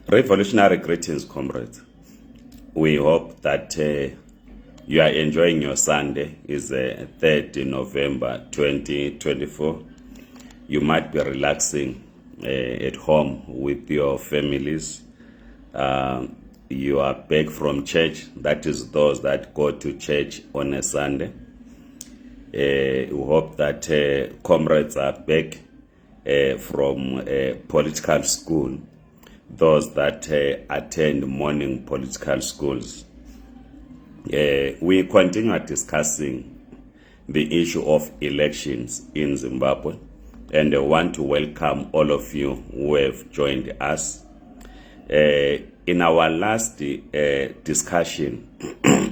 Revolutionary greetings, comrades. We hope that you are enjoying your Sunday. It's 3rd November 2024. You might be relaxing at home with your families. You are back from church. That is those that go to church on a Sunday. We hope that comrades are back from political school. Those that attend morning political schools. We continue discussing the issue of elections in Zimbabwe, and I want to welcome all of you who have joined us. In our last discussion,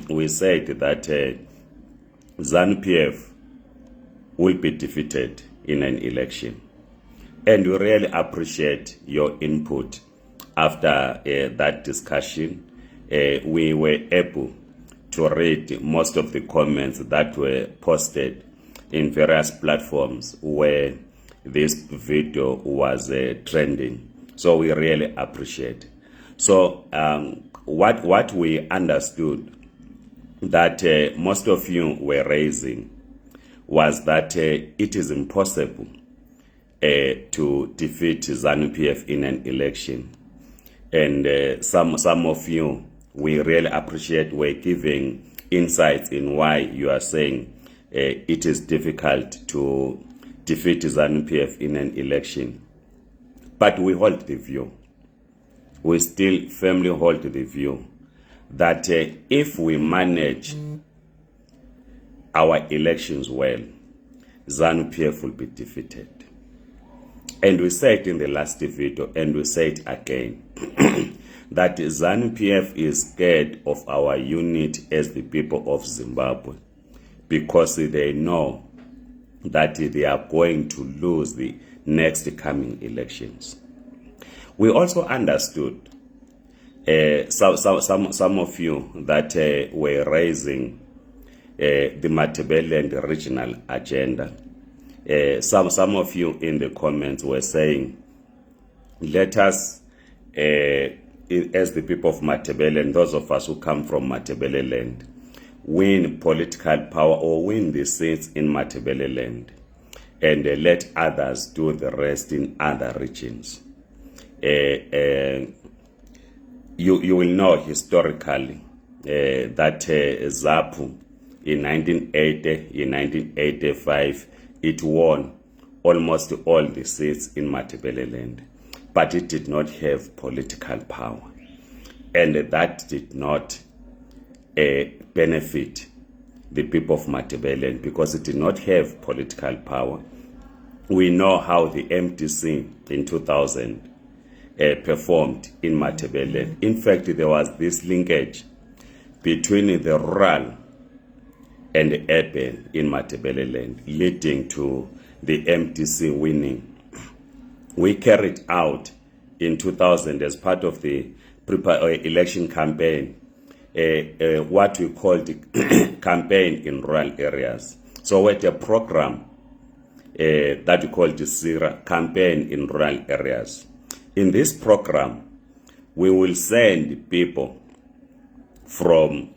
we said that ZANU-PF will be defeated in an election, and we really appreciate your input. After that discussion, we were able to read most of the comments that were posted in various platforms where this video was trending. So we really appreciate. So what we understood that most of you were raising was that it is impossible to defeat ZANU-PF in an election. And some of you, we really appreciate we're giving insights in why you are saying it is difficult to defeat ZANU-PF in an election. But we hold the view. We still firmly hold the view that if we manage our elections well, ZANU-PF will be defeated. And we said in the last video, and we say it again, that ZANU-PF is scared of our unit as the people of Zimbabwe, because they know that they are going to lose the next coming elections. We also understood some of you that were raising the Matabeleland regional agenda. Some of you in the comments were saying, let us, as the people of Matabeleland, those of us who come from Matabeleland, win political power or win the seats in Matabeleland, and let others do the rest in other regions. You will know historically that ZAPU in 1980, in 1985, it won almost all the seats in Matabeleland, but it did not have political power, and that did not benefit the people of Matabeleland because it did not have political power. We know how the MTC in 2000 performed in Matabeleland. In fact, there was this linkage between the rural and urban in Matabeleland, leading to the MTC winning. We carried out in 2000 as part of the election campaign what we called the campaign in rural areas. So we had a program that we called the SIRA, campaign in rural areas. In this program, we will send people from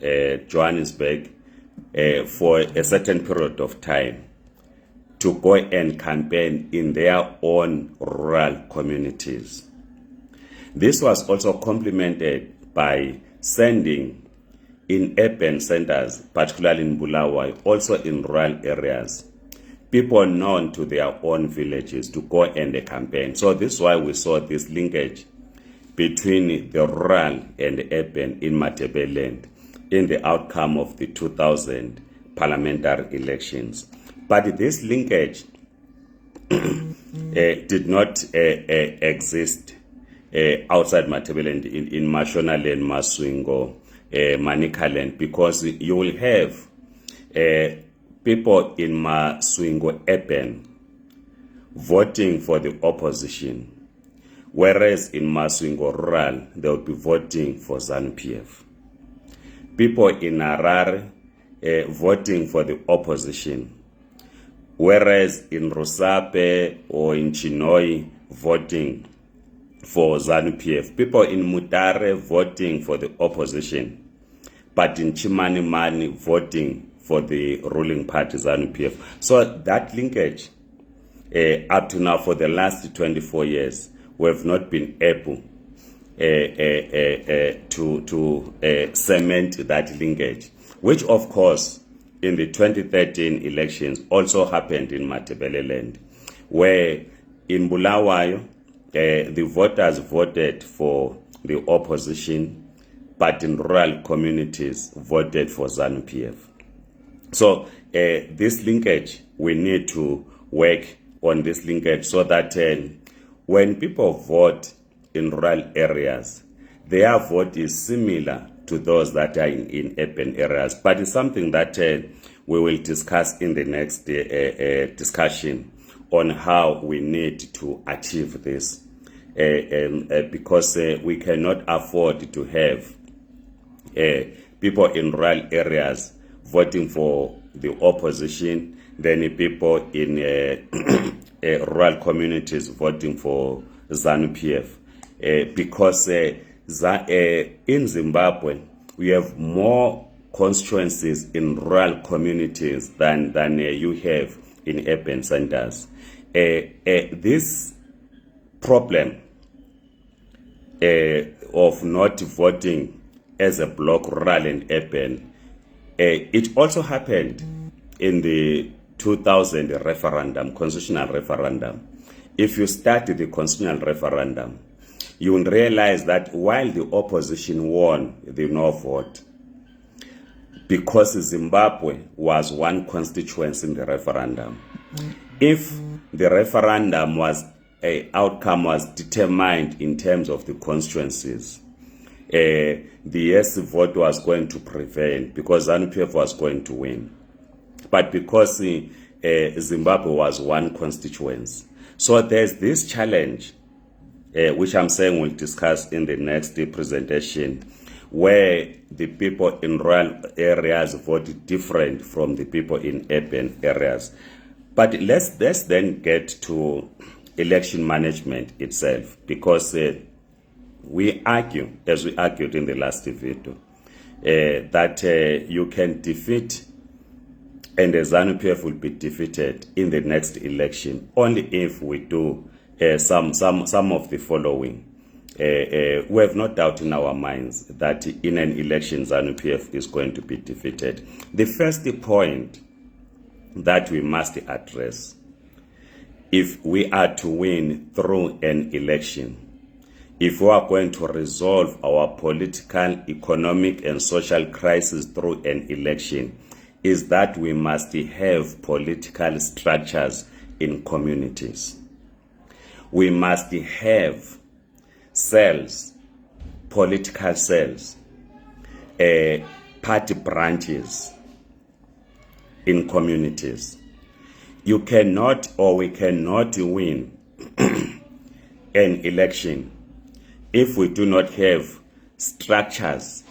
Johannesburg for a certain period of time to go and campaign in their own rural communities. This was also complemented by sending in urban centers, particularly in Bulawayo, also in rural areas, people known to their own villages to go and campaign. So this is why we saw this linkage between the rural and urban in Matabeleland in the outcome of the 2000 parliamentary elections. But this linkage did not exist outside Matabeleland in Mashonaland, Maswingo, Manikaland, because you will have people in Maswingo urban voting for the opposition, whereas in Maswingo rural, they will be voting for ZANU-PF. People in Harare voting for the opposition, whereas in Rusape or in Chinoi voting for ZANU-PF. People in Mutare voting for the opposition, but in Chimanimani voting for the ruling party, ZANU-PF. So that linkage, up to now for the last 24 years, we have not been able to cement that linkage, which of course in the 2013 elections also happened in Matabeleland, where in Bulawayo the voters voted for the opposition, but in rural communities voted for ZANU-PF. So this linkage, we need to work on this linkage so that when people vote in rural areas, their vote is similar to those that are in urban areas. But it's something that we will discuss in the next discussion on how we need to achieve this. Because we cannot afford to have people in rural areas voting for the opposition, then people in rural communities voting for ZANU-PF. Because in Zimbabwe, we have more constituencies in rural communities than you have in urban centers. This problem of not voting as a block, rural and urban, it also happened in the 2000 referendum, constitutional referendum. If you study the constitutional referendum, you will realize that while the opposition won the no vote, because Zimbabwe was one constituency in the referendum, if the referendum was outcome was determined in terms of the constituencies, the yes vote was going to prevail because ZANU-PF was going to win. But because Zimbabwe was one constituency, so there's this challenge, which I'm saying we'll discuss in the next presentation, where the people in rural areas vote different from the people in urban areas. But let's then get to election management itself, because we argue, as we argued in the last video, that you can defeat, and the ZANU-PF will be defeated in the next election only if we do some of the following. We have no doubt in our minds that in an election ZANU-PF is going to be defeated. The first point that we must address, if we are to win through an election, if we are going to resolve our political, economic, and social crisis through an election, is that we must have political structures in communities. We must have cells, political cells, party branches in communities. You cannot, or we cannot win an election if we do not have structures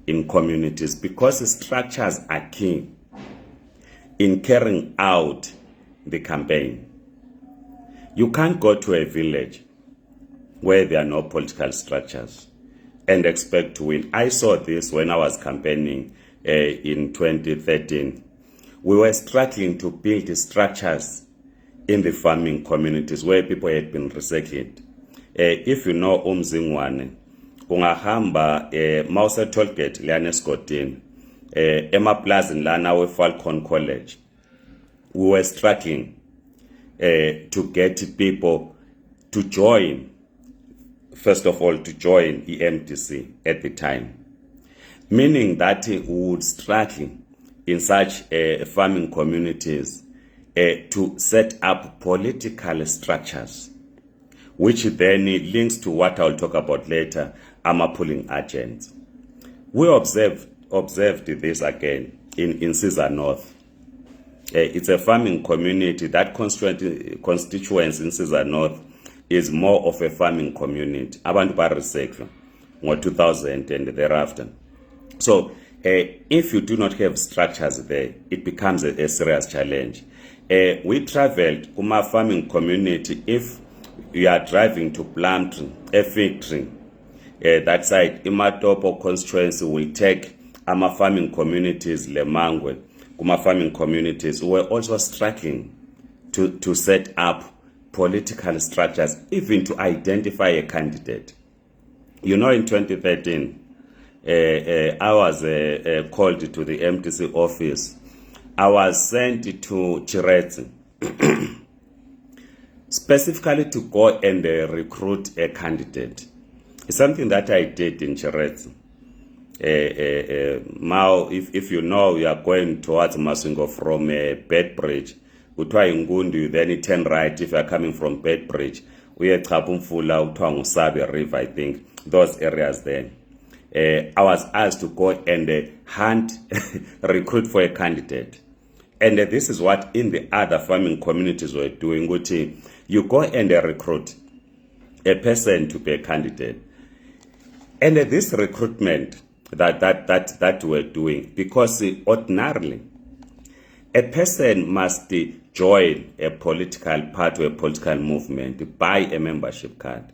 in communities, because structures are key in carrying out the campaign. You can't go to a village where there are no political structures and expect to win. I saw this when I was campaigning in 2013. We were struggling to build structures in the farming communities where people had been recycled. If you know Umzingwane, ungahamba Mausa Tollgate lana eScotini, emaplazini lana we-Falcon College. We were struggling to get people to join, first of all, to join EMTC at the time, meaning that we would struggle in such farming communities to set up political structures, which then links to what I'll talk about later, armor pulling agents. We observed this again in Caesar North. It's a farming community. That constituency in Caesar North is more of a farming community. Abantu barisekla ngo 2000 and thereafter. So if you do not have structures there, it becomes a serious challenge. We traveled to my farming community. If you are driving to Plumtree, a factory, that side, Imatopo constituency will take ama farming communities, Lemangwe, kuma farming communities who were also struggling to set up political structures, even to identify a candidate. You know, in 2013, I was called to the MTC office. I was sent to Chiretse specifically to go and recruit a candidate. It's something that I did in Chiretse. Now, if you know, you are going towards Masingo from Bedbridge, uthiwa Ngundu, then you turn right if you are coming from Bedbridge. Uye Chapumfula, uthiwa Ngusabe River, I think, those areas there. I was asked to go and hunt, recruit for a candidate. And this is what in the other farming communities were doing. You go and recruit a person to be a candidate. And this recruitment that we're doing, because ordinarily, a person must join a political party or a political movement, buy a membership card.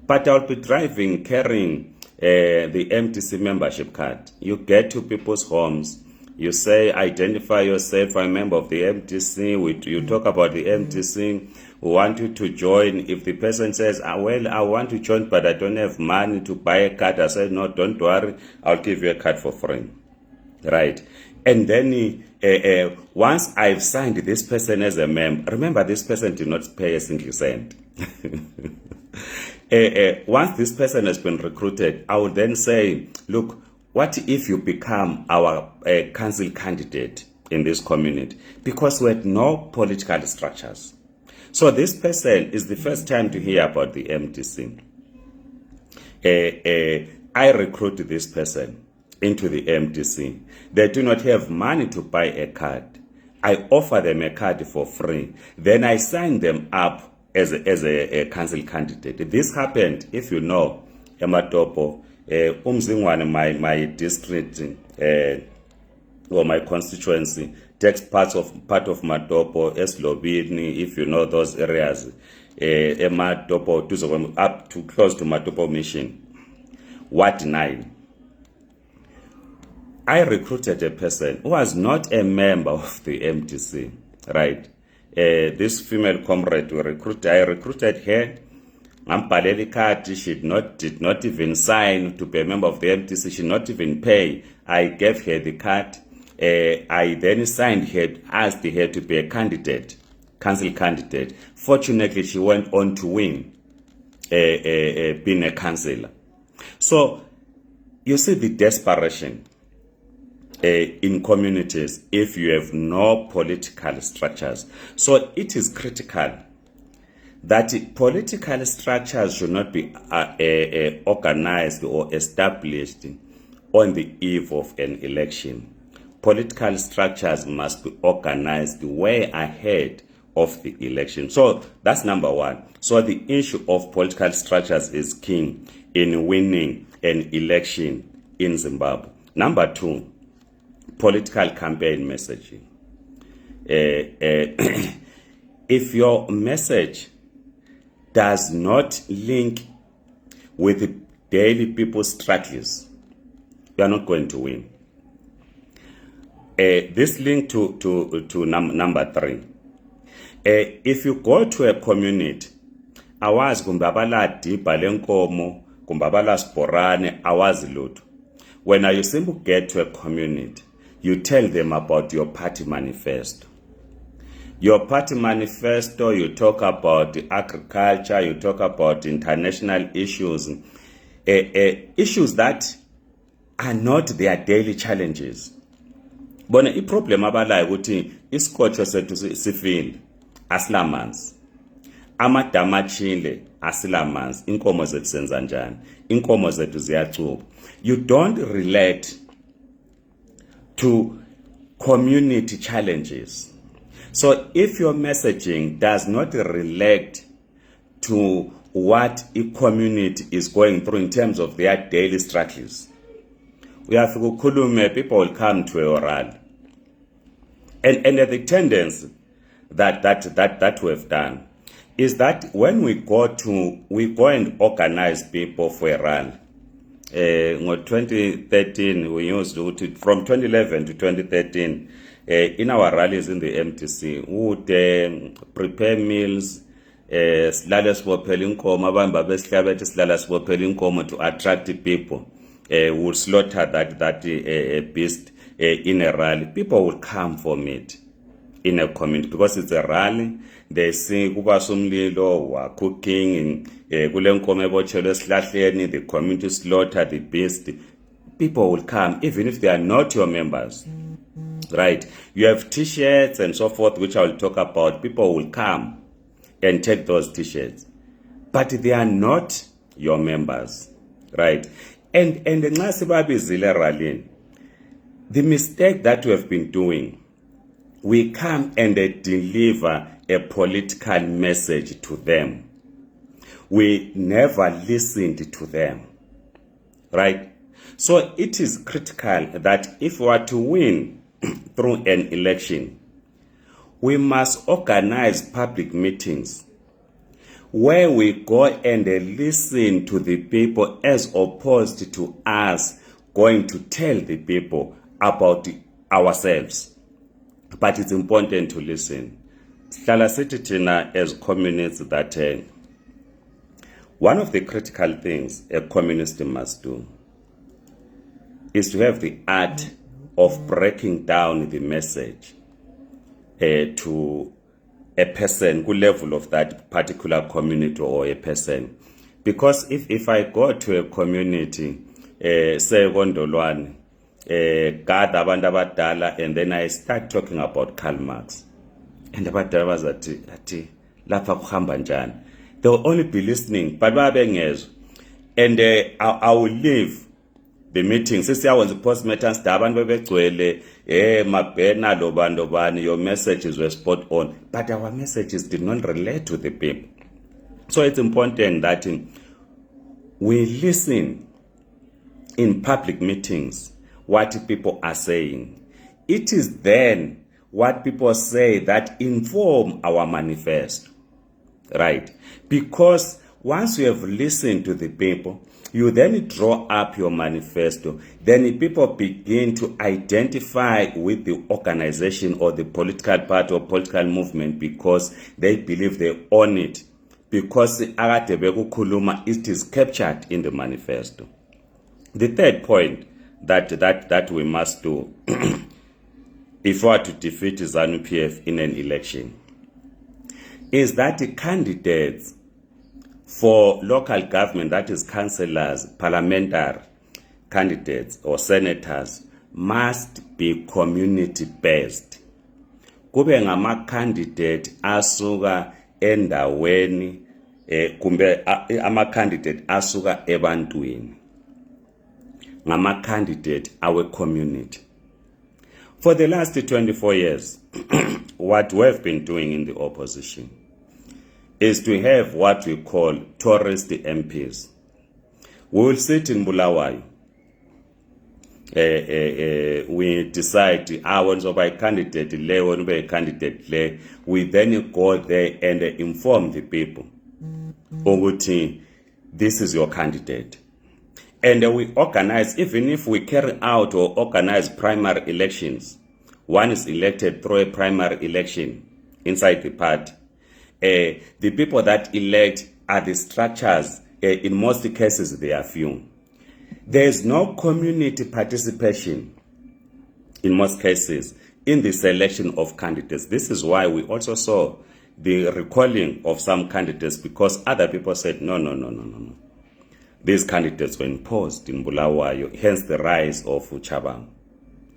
But I'll be driving, carrying the MTC membership card. You get to people's homes, you say, identify yourself, I'm a member of the MTC, you talk about the MTC, we want you to join. If the person says, well, I want to join, but I don't have money to buy a card, I say, no, don't worry, I'll give you a card for free. Right? And then once I've signed this person as a member, remember this person did not pay a single cent. Once this person has been recruited, I will then say, look, what if you become our council candidate in this community? Because we had no political structures. So this person is the first time to hear about the MTC. I recruit this person into the MTC. They do not have money to buy a card. I offer them a card for free. Then I sign them up as a council candidate. This happened, if you know, Ematopo, Umzingwane, my district or my constituency takes part of Matopo, Eslobini, if you know those areas, Ematopo, up to close to Matopo Mission. Ward 9. I recruited a person who was not a member of the MTC, right? This female comrade I recruited her. She did not even sign to be a member of the MTC. She did not even pay. I gave her the card. I then signed her, asked her to be a candidate, council candidate. Fortunately, she went on to win being a councillor. So, you see the desperation in communities if you have no political structures. So, it is critical that political structures should not be organized or established on the eve of an election. Political structures must be organized way ahead of the election. So that's number one. So the issue of political structures is key in winning an election in Zimbabwe. Number two, political campaign messaging. If your message does not link with the daily people's struggles, you are not going to win. This link to number three. If you go to a community, awazi kumbabala diba lenkomo, kumbabala sporane, awazi lutho. When you simply get to a community, you tell them about your party manifesto. Your party manifesto, you talk about agriculture, you talk about international issues, issues that are not their daily challenges. Bona iproblem abalayo ukuthi isikotho sethu sifile asilamanzi. Amadama achile asilamanzi. Inkomo zethu senza njani? Inkomo zethu ziyacuba. You don't relate to community challenges. So if your messaging does not relate to what a community is going through in terms of their daily struggles, we have to go, people will come to a oral. And the tendency that we have done is that when we go and organize people for a rally. In 2013, we used to, from 2011 to 2013, in our rallies in the MTC, we would prepare meals, silala sibophela inkomo, abamba besihlabethi silala sibophela inkomo to attract people. We would slaughter that beast in a rally. People would come for meat in a community because it's a rally. They see kuba somlilo, wa cooking, kule nkomo ebotshelwe esihlahleni, the community slaughter the beast. People will come even if they are not your members. Right? You have t-shirts and so forth, which I will talk about. People will come and take those t-shirts, but they are not your members. Right? And nxa sibabizile rallying, the mistake that we have been doing, we come and deliver a political message to them. We never listened to them. Right? So it is critical that if we are to win through an election, we must organize public meetings where we go and listen to the people as opposed to us going to tell the people about ourselves. But it's important to listen. Hlala sithi thina as communists that one of the critical things a communist must do is to have the art of breaking down the message to a person who level of that particular community or a person. Because if I go to a community, say Gondolwane, gather abantu abadala, and then I start talking about Karl Marx, and abadala bazathi lapha kuhamba njani, they will only be listening but babengezwe. And I will leave the meeting sesiyawenza i-postmortem abantu bebegcwele mabhena lobani, your messages were spot on, but our messages did not relate to the people. So it's important that we listen in public meetings what people are saying. It is then what people say that inform our manifesto. Right? Because once you have listened to the people, you then draw up your manifesto. Then people begin to identify with the organization or the political party or political movement because they believe they own it. Because it is captured in the manifesto. The third point that we must do if we are to defeat ZANU PF in an election is that the candidates for local government, that is councillors, parliamentary candidates or senators, must be community based. Kube ngama candidate asuka endaweni kumbe ama candidate asuka ebantwini, ngama candidate our community. For the last 24 years, what we have been doing in the opposition is to have what we call tourist MPs. We will sit in Bulawayo. We decide, I want to buy candidate le, want to buy candidate le. We then go there and inform the people. Oguti, this is your candidate. And we organize, even if we carry out or organize primary elections, one is elected through a primary election inside the party. The people that elect are the structures. In most cases, they are few. There is no community participation in most cases in the selection of candidates. This is why we also saw the recalling of some candidates, because other people said, no. These candidates were imposed in Bulawayo, hence the rise of Uchabang.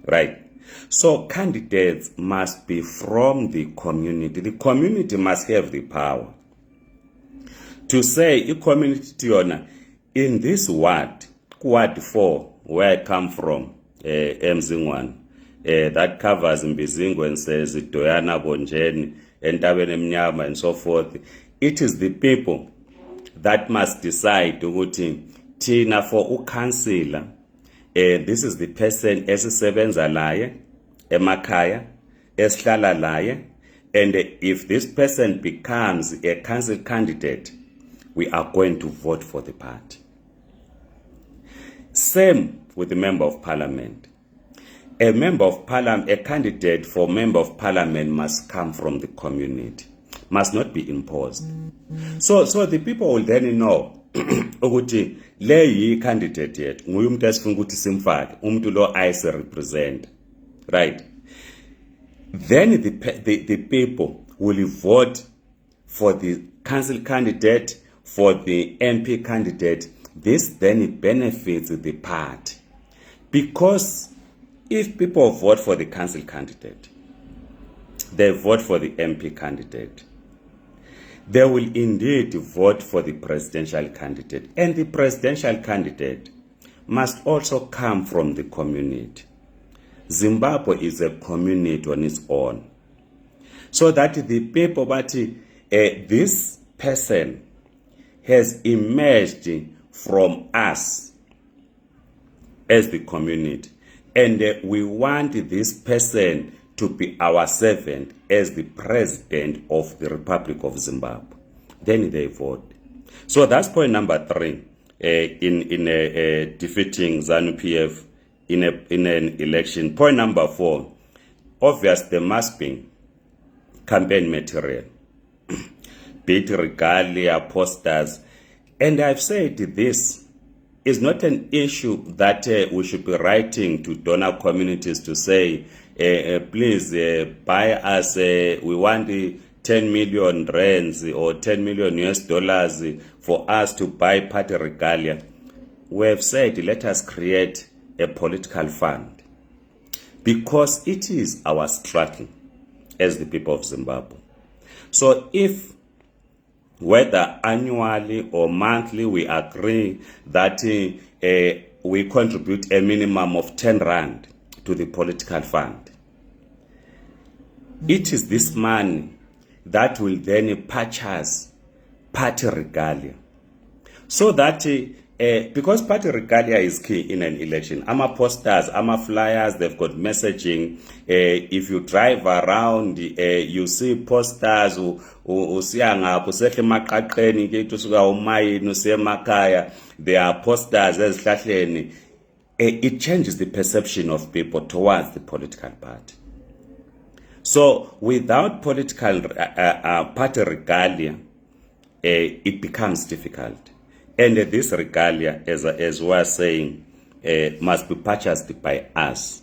Right? So candidates must be from the community. The community must have the power to say, a community owner, in this ward 4, where I come from, Mzingwan, that covers Mbizingo and says Doyana, Bonjeni, Entabene Mnyama, and so forth. It is the people that must decide ukuthi thina for ukansila, this is the person esisebenza laye emakhaya, esihlala laye, And if this person becomes a council candidate, we are going to vote for the party. Same with the member of parliament. A candidate for member of parliament must come from the community, must not be imposed. So the people will then know ukuthi le yi candidate yet nguye umuntu esifuna ukuthi simfake umuntu lo ayise represent, right? Then the people will vote for the council candidate, for the MP candidate. This then benefits the party, because if people vote for the council candidate, they vote for the MP candidate, they will indeed vote for the presidential candidate, and the presidential candidate must also come from the community. Zimbabwe is a community on its own, so that the people, but this person has emerged from us as the community, and we want this person to be our servant as the president of the Republic of Zimbabwe. Then they vote. So that's point number 3 in defeating ZANU PF in an election. Point number 4, obvious there must be campaign material, be it regalia, posters. And I've said this is not an issue that we should be writing to donor communities to say, please buy us, we want 10 million rands or 10 million US dollars for us to buy party regalia. We have said, let us create a political fund, because it is our struggle as the people of Zimbabwe. So if whether annually or monthly we agree that we contribute a minimum of 10 rand to the political fund, it is this money that will then purchase party regalia, so that because party regalia is key in an election. Posters, flyers, they've got messaging. If you drive around, you see posters, there are posters, it changes the perception of people towards the political party. So without political party regalia, it becomes difficult. And this regalia, as we are saying, must be purchased by us.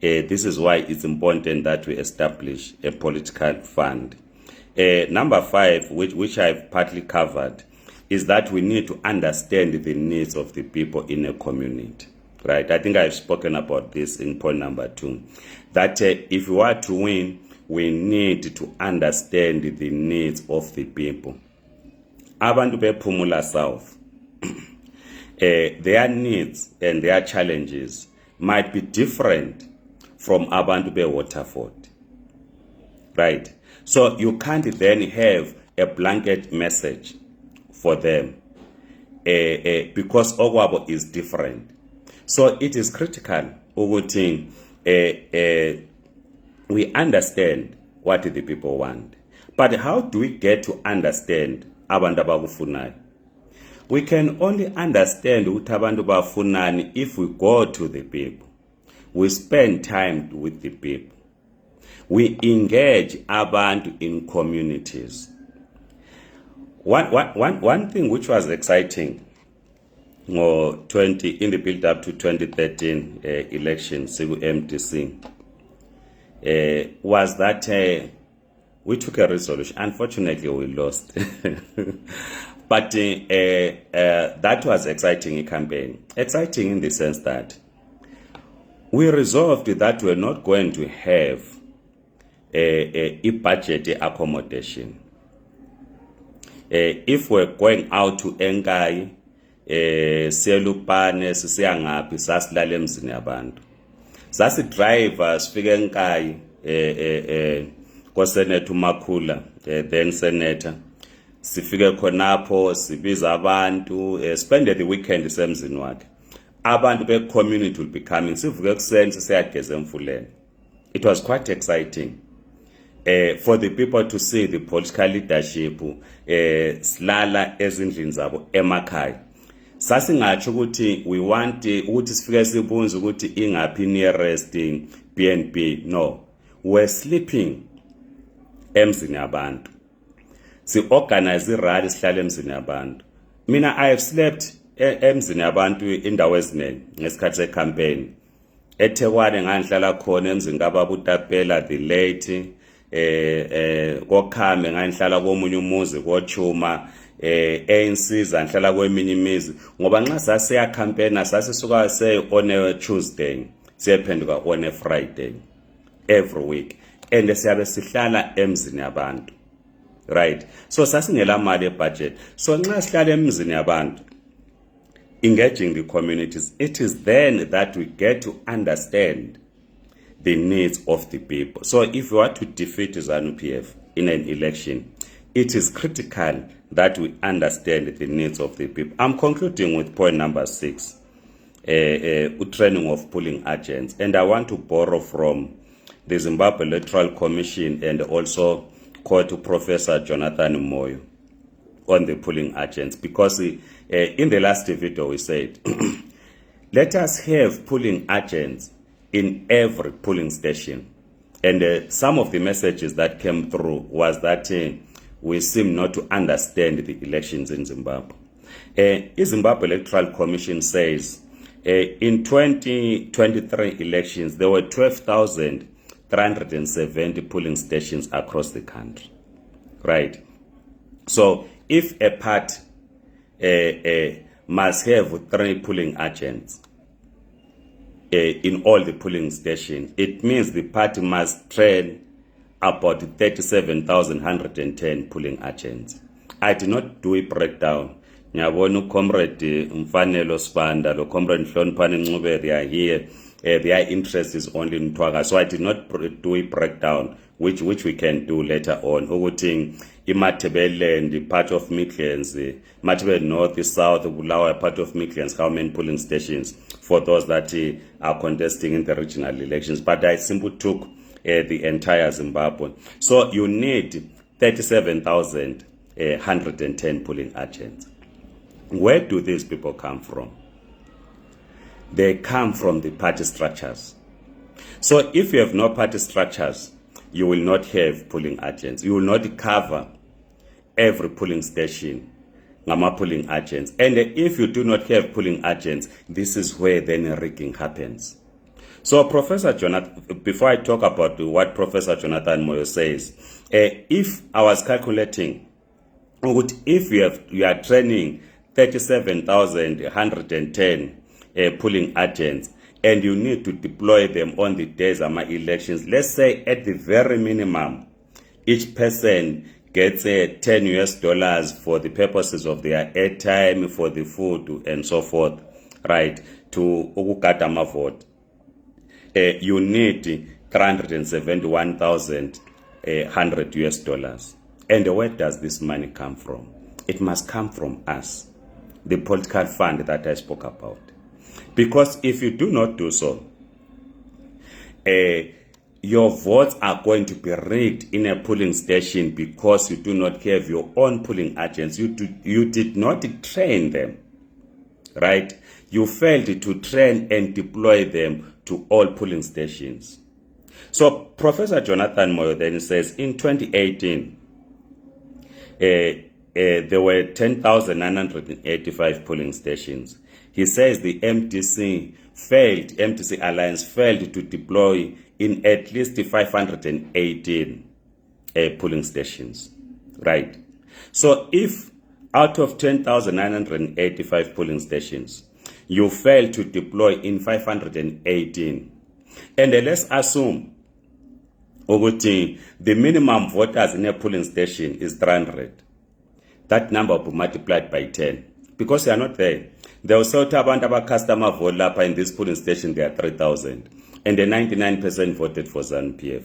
This is why it's important that we establish a political fund. Number 5, which I've partly covered, is that we need to understand the needs of the people in a community. Right? I think I've spoken about this in point number 2. That if we are to win, we need to understand the needs of the people. Abantu bePhumula South, their needs and their challenges might be different from abantu beWaterford, right? So you can't then have a blanket message for them because Ogwabo is different. So it is critical ukuthi we understand what the people want. But how do we get to understand abantu abakufunayo? We can only understand ukuthi abantu bafunani if we go to the people. We spend time with the people. We engage abantu in communities. One thing which was exciting in the build up to 2013 elections, MTC, was that we took a resolution. Unfortunately, we lost. But that was exciting campaign. Exciting in the sense that we resolved that we're not going to have a budget accommodation. If we're going out to Engai, Selupane, Sisiangapi, Sasilale emzini yabantu. Sasi drivers fike Engai, Senator Makula, then Senator. Sifike khonapho sibiza abantu spend the weekend semzini wakhe. Abantu be community will be coming. Sivuke kuseni siyageza emfuleni. It was quite exciting. for the people to see the political leadership silala ezindlini zabo emakhaya. Sasingatsho ukuthi we want ukuthi sifike sibunze ukuthi ingaphi nearest BNB. No, we're sleeping emzini yabantu. Si organize irally sihlala emzini yabantu. Mina I have slept emzini yabantu indawo eziningi ngesikhathi secampaign. eThekwani ngangihlala khona emzini kaBaba uTapela the late koKhame ngangihlala komunye umuzi koChuma einsiza ngihlala kweminye imizi ngoba nxa sasiya campaign sasisuka say on a Tuesday siyephenduka on a Friday every week and siyabe sihlala emzini yabantu, right? So sasingela mali budget, so nxa sihlala emzini yabantu engaging the communities, it is then that we get to understand the needs of the people. So if we want to defeat ZANU-PF in an election, it is critical that we understand the needs of the people. I'm concluding with point number 6, training of polling agents. And I want to borrow from the Zimbabwe Electoral Commission and also quote Professor Jonathan Moyo on the polling agents, because in the last video we said, let us have polling agents in every polling station. And some of the messages that came through was that we seem not to understand the elections in Zimbabwe. The Zimbabwe Electoral Commission says in 2023 elections, there were 12,370 polling stations across the country, right? So if a party must have 3 polling agents in all the polling stations, it means the party must train about 37,110 polling agents. I did not do a breakdown. Nyabonu comrade Mfanelo Spanda, lo comrade Mhloniphani Ncube, they are here. Their interest is only in Twaga. So I did not do a breakdown, which we can do later on. Uguting Imatebele and the part of Midlands, Matebele North, South, Bulawayo, part of Midlands, how many polling stations for those that are contesting in the regional elections. But I simply took the entire Zimbabwe. So you need 37,110 polling agents. Where do these people come from? They come from the party structures. So if you have no party structures, you will not have polling agents. You will not cover every polling station, polling agents. And if you do not have polling agents, this is where then rigging happens. So Professor Jonathan, before I talk about what Professor Jonathan Moyo says, if I was calculating, if you are training 37,110 polling agents, and you need to deploy them on the days of my elections, let's say at the very minimum, each person gets $10 for the purposes of their airtime, for the food, and so forth, right, to ukukata vote. You need $371,100. And where does this money come from? It must come from us, the political fund that I spoke about. Because if you do not do so, your votes are going to be rigged in a polling station because you do not have your own polling agents. You did not train them, right? You failed to train and deploy them to all polling stations. So Professor Jonathan Moyo then says in 2018, there were 10,985 polling stations. He says the MTC Alliance failed to deploy in at least 518 polling stations, right? So if out of 10,985 polling stations, you fail to deploy in 518, and let's assume the minimum voters in a polling station is 300, that number will be multiplied by 10 because they are not there. They will say about customer vote lapha in this polling station, there are 3,000, and the 99% voted for ZANU-PF.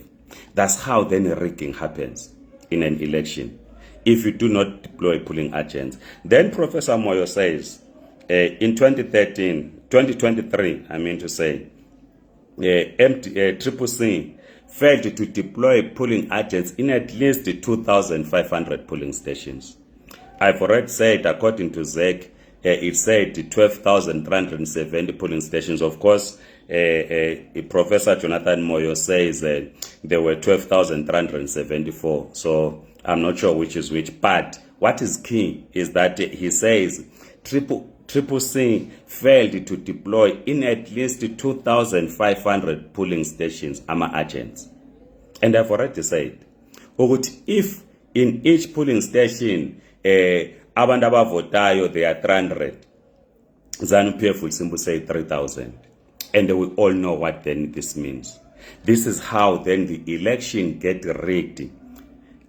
That's how then rigging happens in an election if you do not deploy polling agents. Then Professor Moyo says in 2023, I mean to say, CCC failed to deploy polling agents in at least 2,500 polling stations. I've already said, according to ZEC, it said 12,370 polling stations. Of course, Professor Jonathan Moyo says there were 12,374. So I'm not sure which is which. But what is key is that he says Triple C failed to deploy in at least 2,500 polling stations, agents. And I've already said, if in each polling station, abantu abavotayo, they are 300, ZANU PF will simply say 3,000. And we all know what then this means. This is how then the election get rigged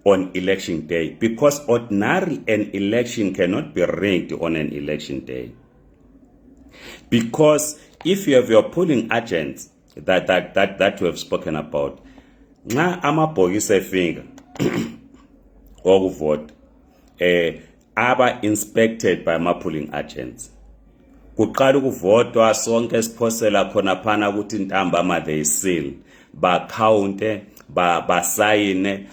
on election day, because ordinarily an election cannot be rigged on an election day. Because if you have your polling agents that we have spoken about, nxa amabhokisi efika okuvota aba inspected by ama-polling agents. Kuqala ukuvotwa sonke esiphosela khona phana ukuthi intambama they seal, ba counte, ba sign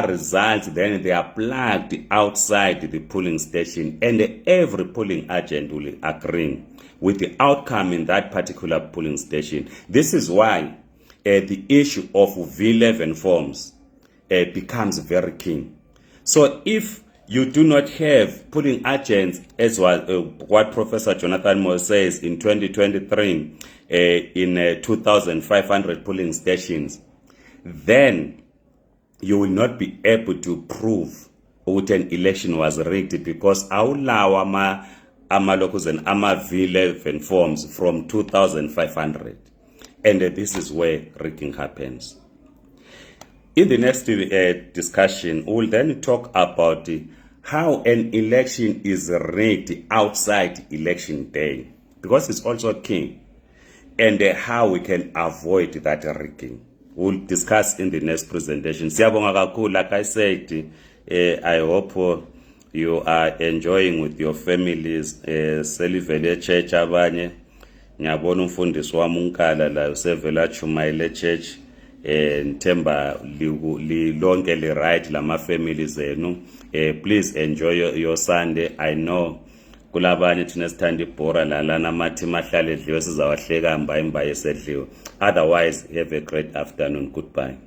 results, then they are plugged outside the polling station, and every polling agent will agree with the outcome in that particular polling station. This is why the issue of V11 forms becomes very key. So if you do not have polling agents, as what Professor Jonathan Moore says in 2023 in 2,500 polling stations, then you will not be able to prove that an election was rigged, because awulawa ama-locals and V11 forms from 2,500. And this is where rigging happens. In the next discussion, we'll then talk about how an election is rigged outside election day, because it's also key, and how we can avoid that rigging. We'll discuss in the next presentation. Like I said, I hope you are enjoying with your families. Selivele church abanye. Ngiyabona umfundisi wami unkala la usevela chumayele church. Nthemba lonke li right lama families enu. Please enjoy your Sunday. I know kulabanye thina sithanda ibhora lana mathi mahlale edliwe sizawahleka imba esedliwe. Otherwise, have a great afternoon. Goodbye.